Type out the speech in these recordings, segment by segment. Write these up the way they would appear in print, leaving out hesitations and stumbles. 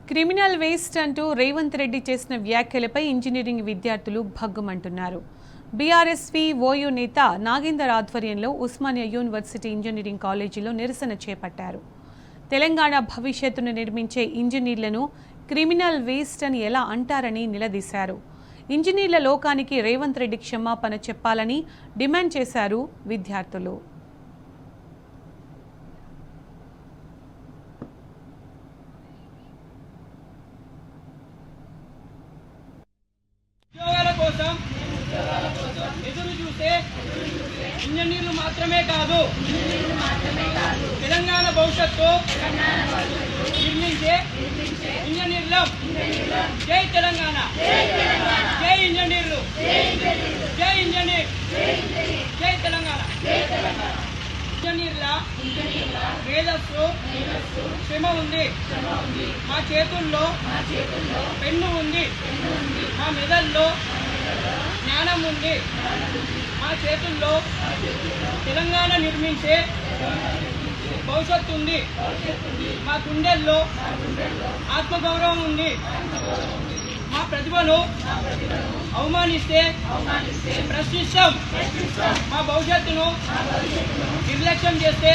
Criminal waste అంటూ రేవంత్ రెడ్డి చేసిన వ్యాఖ్యలపై ఇంజనీరింగ్ విద్యార్థులు భగ్గుమంటున్నారు. బీఆర్ఎస్పీ ఓయూ నేత నాగేందర్ ఆధ్వర్యంలో ఉస్మానియా యూనివర్సిటీ ఇంజనీరింగ్ కాలేజీలో నిరసన చేపట్టారు. తెలంగాణ భవిష్యత్తును నిర్మించే ఇంజనీర్లను క్రిమినల్ వేస్ట్ అని ఎలా అంటారని నిలదీశారు. ఇంజనీర్ల లోకానికి రేవంత్ రెడ్డి క్షమాపణ చెప్పాలని డిమాండ్ చేశారు విద్యార్థులు. ఎదురు చూసే ఇంజనీర్లు మాత్రమే కాదు, తెలంగాణ భవిష్యత్తు నిర్మించే ఇంజనీర్లం. జై తెలంగాణ, జై ఇంజనీర్లు, జై ఇంజనీర్, జై తెలంగాణ. ఇంజనీర్ల మేధస్సు శ్రమ ఉంది, మా చేతుల్లో పెన్ను ఉంది, మా మెదల్లో జ్ఞానం ఉంది, మా చేతుల్లో తెలంగాణ నిర్మించే భవిష్యత్తు ఉంది, మా గుండెల్లో ఆత్మగౌరవం ఉంది. మా ప్రతిభను అవమానిస్తే ప్రశ్నిస్తాం, మా భవిష్యత్తును నిర్లక్ష్యం చేస్తే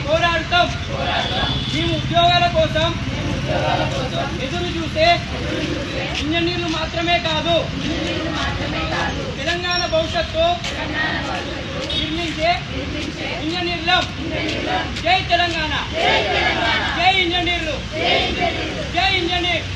పోరాడతాం. మేము ఉద్యోగాల కోసం ఎదురు చూసే ఇంజనీర్లు మాత్రమే కాదు, తెలంగాణ భవిష్యత్తు నిర్మించే ఇంజనీర్లం. జై తెలంగాణ, జై ఇంజనీర్లు, జై ఇంజనీర్.